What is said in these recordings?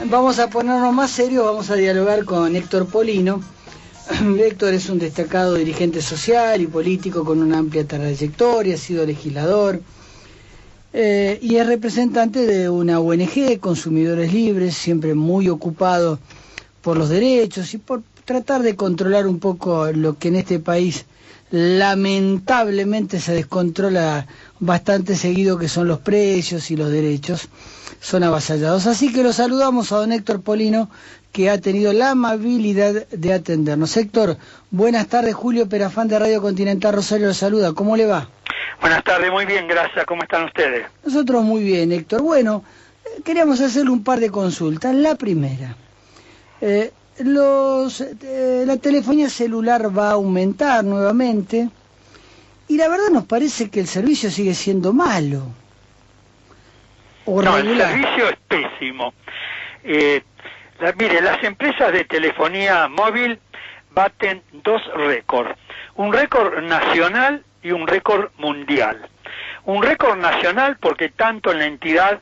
Vamos a ponernos más serios, vamos a dialogar con Héctor Polino. Héctor es un destacado dirigente social y político con una amplia trayectoria, ha sido legislador y es representante de una ONG, Consumidores Libres, siempre muy ocupado por los derechos y por tratar de controlar un poco lo que en este país lamentablemente se descontrola bastante seguido, que son los precios y los derechos son avasallados. Así que lo saludamos a don Héctor Polino, que ha tenido la amabilidad de atendernos. Héctor, buenas tardes. Julio Perafán de Radio Continental Rosario lo saluda. ¿Cómo le va? Buenas tardes, muy bien, gracias. ¿Cómo están ustedes? Nosotros muy bien, Héctor. Bueno, queríamos hacerle un par de consultas. La primera, la telefonía celular va a aumentar nuevamente y la verdad nos parece que el servicio sigue siendo malo. No, el servicio es pésimo. Mire, las empresas de telefonía móvil baten dos récords. Un récord nacional y un récord mundial. Un récord nacional porque tanto en la entidad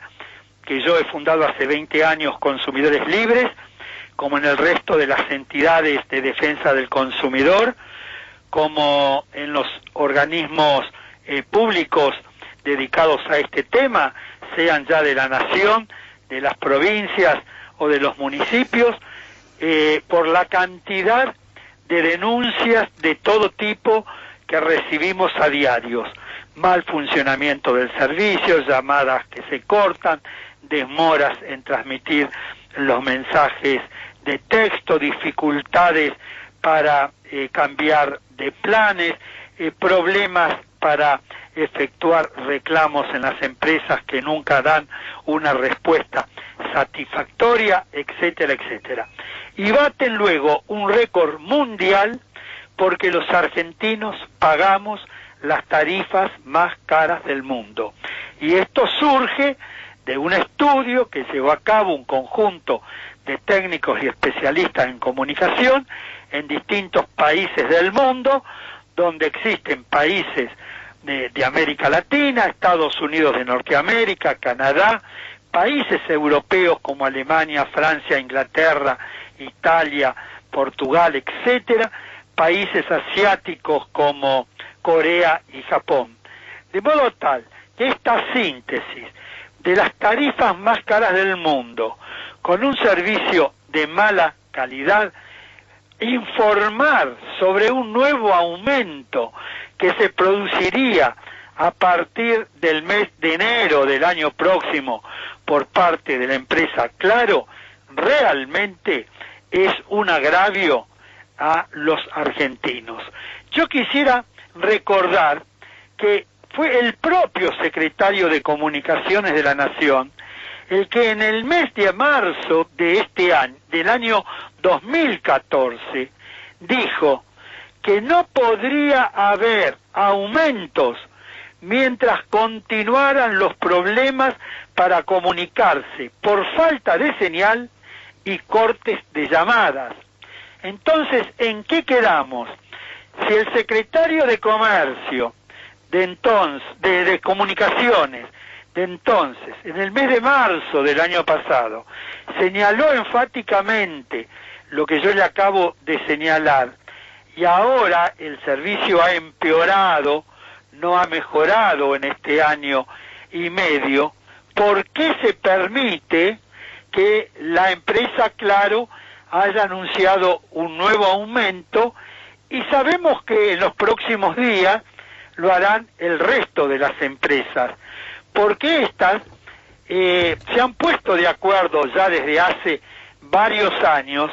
que yo he fundado hace 20 años, Consumidores Libres, como en el resto de las entidades de defensa del consumidor, como en los organismos públicos dedicados a este tema, sean ya de la nación, de las provincias o de los municipios, por la cantidad de denuncias de todo tipo que recibimos a diarios. Mal funcionamiento del servicio, llamadas que se cortan, demoras en transmitir los mensajes de texto, dificultades para cambiar de planes, problemas para efectuar reclamos en las empresas que nunca dan una respuesta satisfactoria, etcétera, etcétera. Y baten luego un récord mundial porque los argentinos pagamos las tarifas más caras del mundo. Y esto surge de un estudio que llevó a cabo un conjunto de técnicos y especialistas en comunicación en distintos países del mundo, donde existen países de América Latina, Estados Unidos de Norteamérica, Canadá, países europeos como Alemania, Francia, Inglaterra, Italia, Portugal, etcétera, países asiáticos como Corea y Japón. De modo tal que esta síntesis de las tarifas más caras del mundo, con un servicio de mala calidad, informar sobre un nuevo aumento que se produciría a partir del mes de enero del año próximo por parte de la empresa Claro, realmente es un agravio a los argentinos. Yo quisiera recordar que fue el propio secretario de Comunicaciones de la Nación el que en el mes de marzo de este año, del año 2014, dijo que no podría haber aumentos mientras continuaran los problemas para comunicarse por falta de señal y cortes de llamadas. Entonces, ¿en qué quedamos? Si el secretario de Comercio de Comunicaciones de entonces, en el mes de marzo del año pasado, señaló enfáticamente lo que yo le acabo de señalar, y ahora el servicio ha empeorado, no ha mejorado en este año y medio, ¿por qué se permite que la empresa Claro haya anunciado un nuevo aumento? Y sabemos que en los próximos días lo harán el resto de las empresas, porque estas se han puesto de acuerdo ya desde hace varios años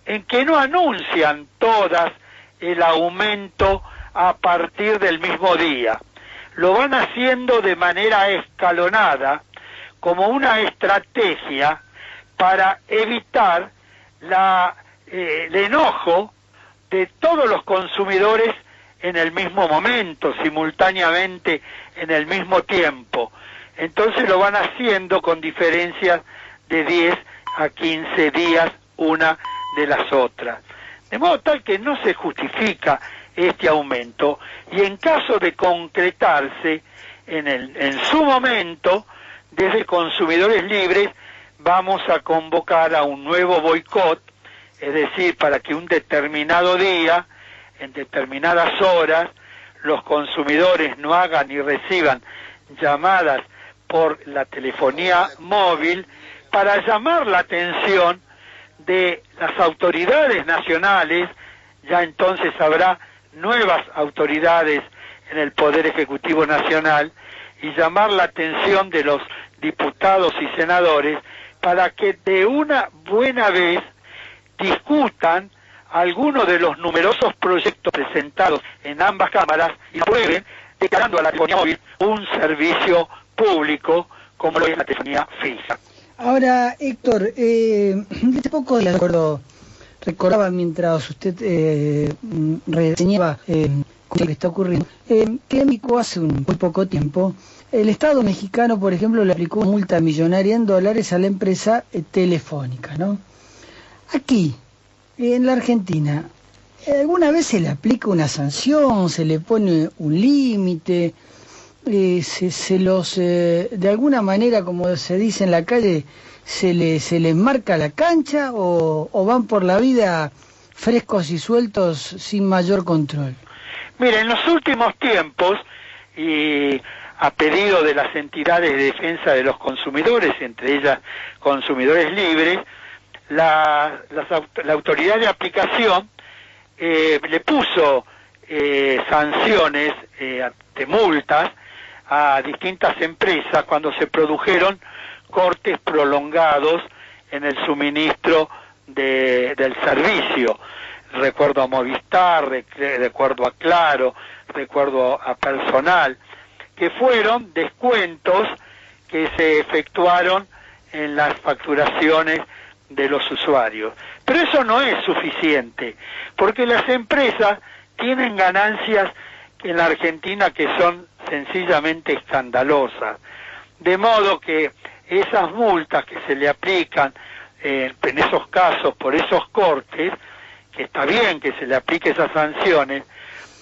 en que no anuncian todas el aumento a partir del mismo día. Lo van haciendo de manera escalonada, como una estrategia para evitar el enojo de todos los consumidores en el mismo momento, simultáneamente, en el mismo tiempo. Entonces lo van haciendo con diferencias de 10 a 15 días una de las otras. De modo tal que no se justifica este aumento, y en caso de concretarse, en su momento, desde Consumidores Libres, vamos a convocar a un nuevo boicot, es decir, para que un determinado día, en determinadas horas, los consumidores no hagan ni reciban llamadas por la telefonía móvil, para llamar la atención de las autoridades nacionales. Ya entonces habrá nuevas autoridades en el Poder Ejecutivo Nacional, y llamar la atención de los diputados y senadores para que de una buena vez discutan algunos de los numerosos proyectos presentados en ambas cámaras y aprueben, declarando a la telefonía móvil un servicio público como lo es la telefonía fija. Ahora, Héctor, hace poco, de acuerdo, recordaba mientras usted reseñaba lo que está ocurriendo, que en México hace muy poco tiempo, el Estado mexicano, por ejemplo, le aplicó una multa millonaria en dólares a la empresa Telefónica, ¿no? Aquí, en la Argentina, ¿alguna vez se le aplica una sanción, se le pone un límite, de alguna manera, como se dice en la calle, se les marca la cancha, o van por la vida frescos y sueltos sin mayor control? Mire, en los últimos tiempos, y a pedido de las entidades de defensa de los consumidores, entre ellas Consumidores Libres, la autoridad de aplicación le puso sanciones de multas a distintas empresas cuando se produjeron cortes prolongados en el suministro del servicio. Recuerdo a Movistar, recuerdo a Claro, recuerdo a Personal, que fueron descuentos que se efectuaron en las facturaciones de los usuarios. Pero eso no es suficiente, porque las empresas tienen ganancias en la Argentina que son sencillamente escandalosas. De modo que esas multas que se le aplican en esos casos por esos cortes, que está bien que se le aplique esas sanciones,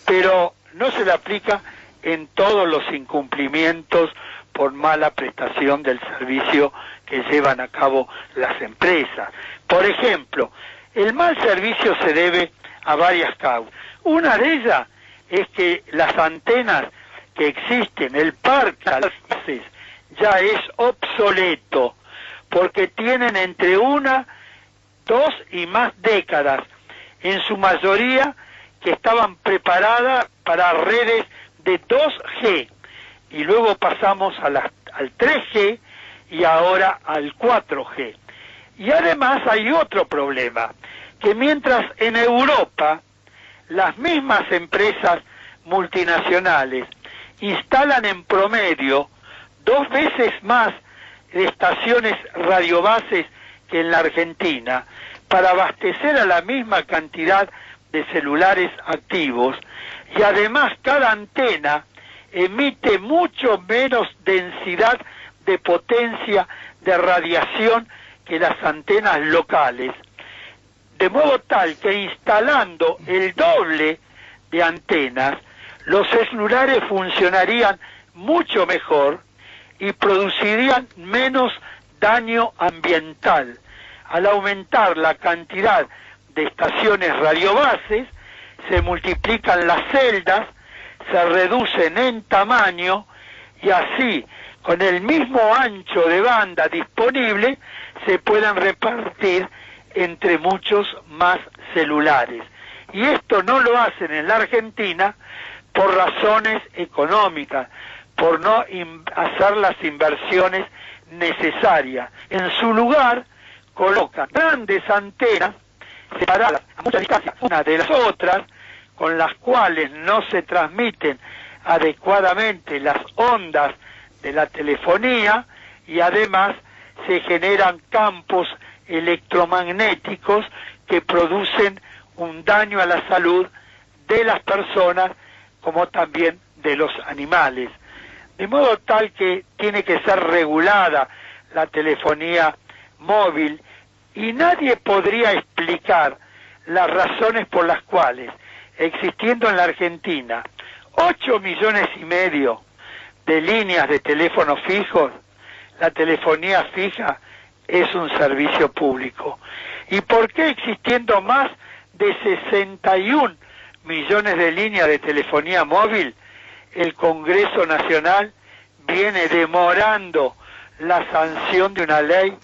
pero no se le aplica en todos los incumplimientos por mala prestación del servicio que llevan a cabo las empresas. Por ejemplo, el mal servicio se debe a varias causas. Una de ellas es que las antenas que existen, el parque ya es obsoleto, porque tienen entre 1, 2 y más décadas, en su mayoría que estaban preparadas para redes de 2G, y luego pasamos al 3G y ahora al 4G. Y además hay otro problema, que mientras en Europa las mismas empresas multinacionales instalan en promedio 2 veces más de estaciones radiobases que en la Argentina para abastecer a la misma cantidad de celulares activos, y además cada antena emite mucho menos densidad de potencia de radiación que las antenas locales, de modo tal que instalando el doble de antenas, los celulares funcionarían mucho mejor y producirían menos daño ambiental. Al aumentar la cantidad de estaciones radiobases, se multiplican las celdas, se reducen en tamaño, y así, con el mismo ancho de banda disponible, se pueden repartir entre muchos más celulares. Y esto no lo hacen en la Argentina por razones económicas, por no hacer las inversiones necesarias. En su lugar, colocan grandes antenas separadas a mucha distancia una de las otras, con las cuales no se transmiten adecuadamente las ondas de la telefonía, y además se generan campos electromagnéticos que producen un daño a la salud de las personas como también de los animales. De modo tal que tiene que ser regulada la telefonía móvil, y nadie podría explicar las razones por las cuales, existiendo en la Argentina 8,5 millones de líneas de teléfonos fijos, la telefonía fija es un servicio público? ¿Y por qué, existiendo más de 61 millones de líneas de telefonía móvil, el Congreso Nacional viene demorando la sanción de una ley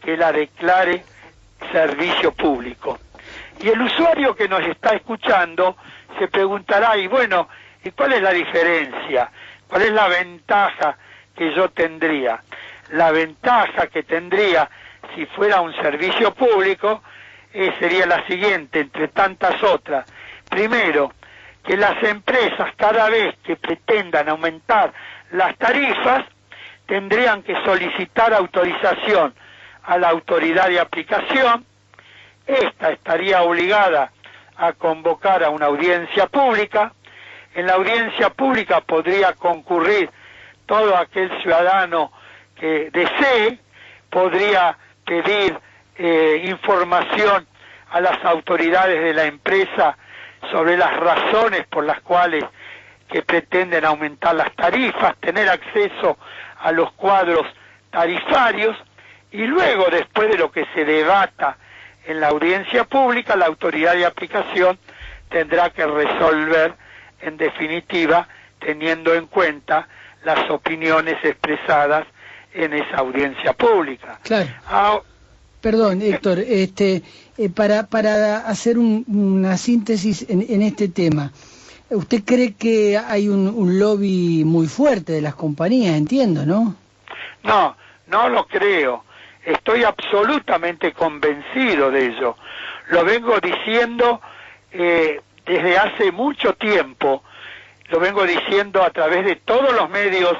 que la declare servicio público? Y el usuario que nos está escuchando se preguntará, y bueno, ¿y cuál es la diferencia? ¿Cuál es la ventaja que yo tendría? La ventaja que tendría si fuera un servicio público sería la siguiente, entre tantas otras. Primero, que las empresas, cada vez que pretendan aumentar las tarifas, tendrían que solicitar autorización a la autoridad de aplicación. Esta estaría obligada a convocar a una audiencia pública. En la audiencia pública podría concurrir todo aquel ciudadano que desee, podría pedir información a las autoridades de la empresa sobre las razones por las cuales que pretenden aumentar las tarifas, tener acceso a los cuadros tarifarios, y luego, después de lo que se debata en la audiencia pública, la autoridad de aplicación tendrá que resolver, en definitiva, teniendo en cuenta las opiniones expresadas en esa audiencia pública. Claro. Perdón, Héctor, para hacer una síntesis en este tema, ¿usted cree que hay un lobby muy fuerte de las compañías, entiendo, no? No, no lo creo. Estoy absolutamente convencido de ello. Lo vengo diciendo desde hace mucho tiempo, lo vengo diciendo a través de todos los medios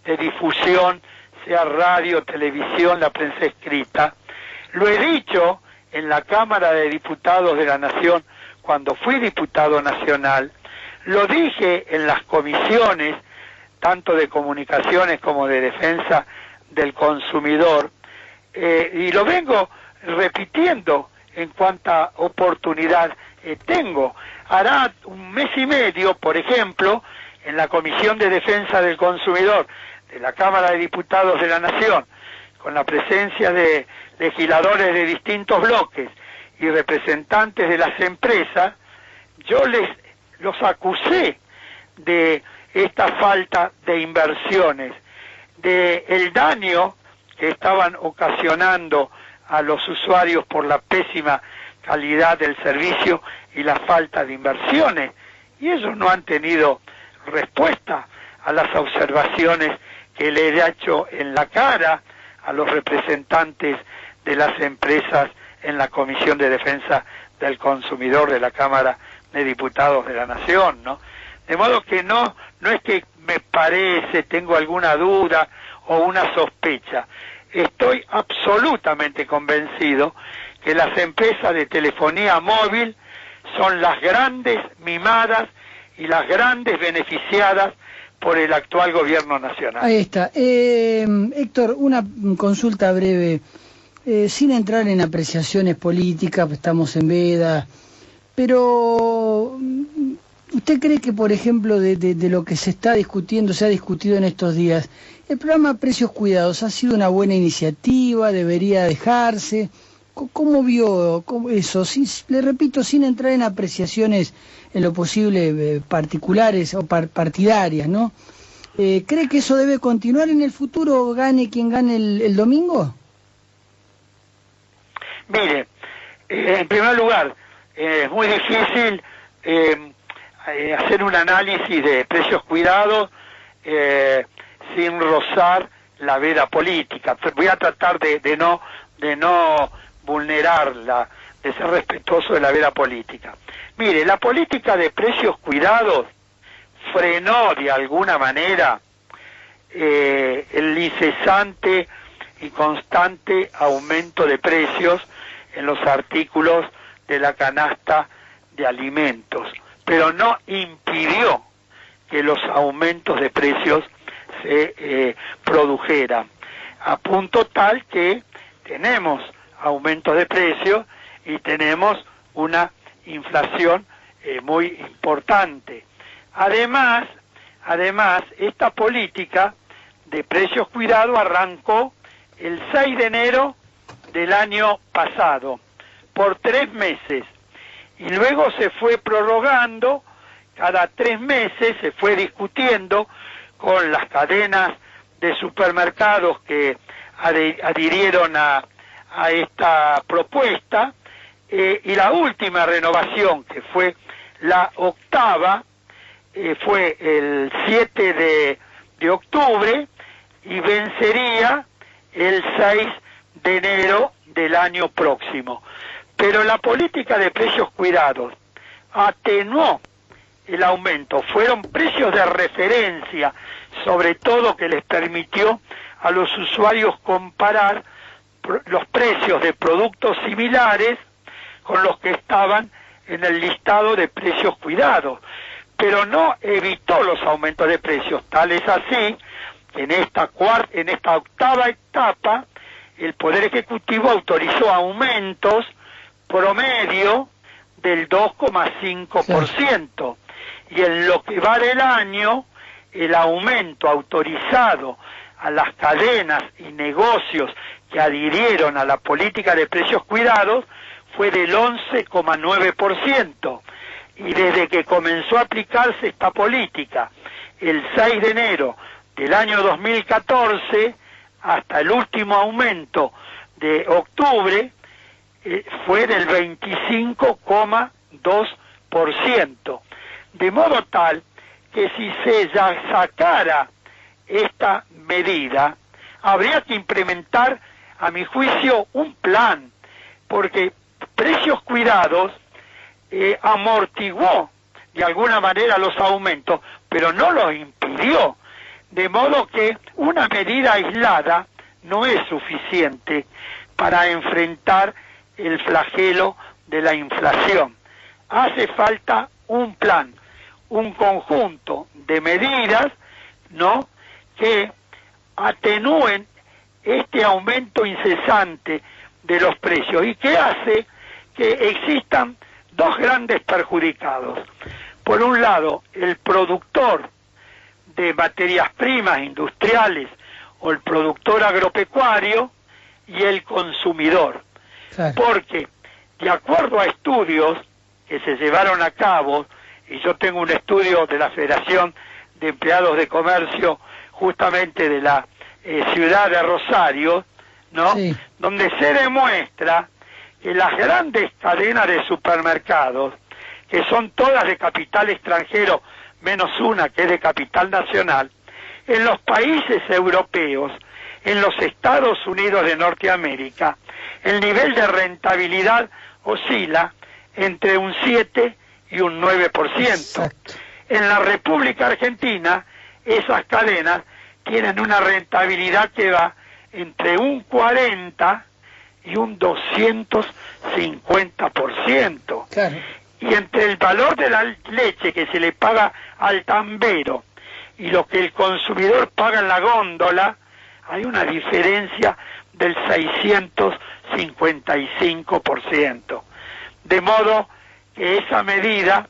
de difusión, sea radio, televisión, la prensa escrita. Lo he dicho en la Cámara de Diputados de la Nación cuando fui diputado nacional, lo dije en las comisiones, tanto de comunicaciones como de defensa del consumidor, y lo vengo repitiendo en cuanta oportunidad tengo. Hará un mes y medio, por ejemplo, en la Comisión de Defensa del Consumidor de la Cámara de Diputados de la Nación, con la presencia de legisladores de distintos bloques y representantes de las empresas, yo los acusé de esta falta de inversiones, de el daño que estaban ocasionando a los usuarios por la pésima calidad del servicio y la falta de inversiones, y ellos no han tenido respuesta a las observaciones que le he hecho en la cara a los representantes de las empresas en la Comisión de Defensa del Consumidor de la Cámara de Diputados de la Nación, ¿no? De modo que no es que me parece, tengo alguna duda o una sospecha. Estoy absolutamente convencido que las empresas de telefonía móvil son las grandes mimadas y las grandes beneficiadas por el actual gobierno nacional. Ahí está. Héctor, una consulta breve, sin entrar en apreciaciones políticas, estamos en veda, pero ¿usted cree que, por ejemplo, de lo que se está discutiendo, se ha discutido en estos días, el programa Precios Cuidados ha sido una buena iniciativa, debería dejarse? ¿Cómo vio eso? Le repito, sin entrar en apreciaciones en lo posible particulares o partidarias, ¿no? ¿Cree que eso debe continuar en el futuro, gane quien gane el domingo? Mire, en primer lugar, es muy difícil hacer un análisis de precios cuidados sin rozar la veda política. Voy a tratar de no vulnerarla, de ser respetuoso de la veda política. Mire, la política de precios cuidados frenó de alguna manera el incesante y constante aumento de precios en los artículos de la canasta de alimentos, pero no impidió que los aumentos de precios se produjeran, a punto tal que tenemos aumentos de precios y tenemos una inflación muy importante. Además, esta política de precios cuidados arrancó el 6 de enero del año pasado, por 3 meses, y luego se fue prorrogando, cada 3 meses se fue discutiendo con las cadenas de supermercados que adhirieron a esta propuesta, y la última renovación, que fue la octava, fue el 7 de octubre y vencería el 6 de enero del año próximo. Pero la política de precios cuidados atenuó el aumento, fueron precios de referencia, sobre todo, que les permitió a los usuarios comparar los precios de productos similares con los que estaban en el listado de precios cuidados, pero no evitó los aumentos de precios. Tal es así que en esta octava etapa el Poder Ejecutivo autorizó aumentos promedio del 2,5%, y en lo que va del año el aumento autorizado a las cadenas y negocios que adhirieron a la política de precios cuidados fue del 11,9%, y desde que comenzó a aplicarse esta política el 6 de enero del año 2014 hasta el último aumento de octubre fue del 25,2%, de modo tal que si se sacara esta medida, habría que implementar, a mi juicio, un plan, porque precios cuidados amortiguó de alguna manera los aumentos, pero no los impidió, de modo que una medida aislada no es suficiente para enfrentar el flagelo de la inflación. Hace falta un plan, un conjunto de medidas, ¿no?, que atenúen este aumento incesante de los precios, y que hace que existan dos grandes perjudicados. Por un lado, el productor de materias primas industriales o el productor agropecuario, y el consumidor. Claro. Porque, de acuerdo a estudios que se llevaron a cabo, y yo tengo un estudio de la Federación de Empleados de Comercio, justamente de la ciudad de Rosario, ¿no?, sí, donde se demuestra que las grandes cadenas de supermercados, que son todas de capital extranjero, menos una que es de capital nacional, en los países europeos, en los Estados Unidos de Norteamérica, el nivel de rentabilidad oscila entre un 7 y un 9%. Exacto. En la República Argentina, esas cadenas tienen una rentabilidad que va entre un 40 y un 250%. Claro. Y entre el valor de la leche que se le paga al tambero y lo que el consumidor paga en la góndola, hay una diferencia del 655%. De modo que esa medida,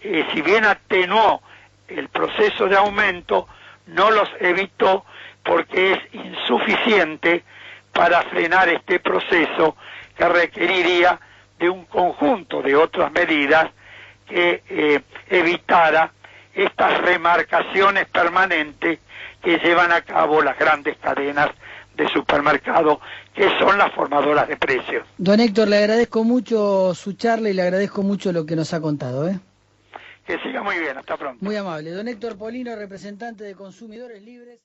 si bien atenuó el proceso de aumento, no los evitó, porque es insuficiente para frenar este proceso, que requeriría de un conjunto de otras medidas que evitara estas remarcaciones permanentes que llevan a cabo las grandes cadenas de supermercados, que son las formadoras de precios. Don Héctor, le agradezco mucho su charla y le agradezco mucho lo que nos ha contado, ¿eh? Que siga muy bien, hasta pronto. Muy amable. Don Héctor Polino, representante de Consumidores Libres.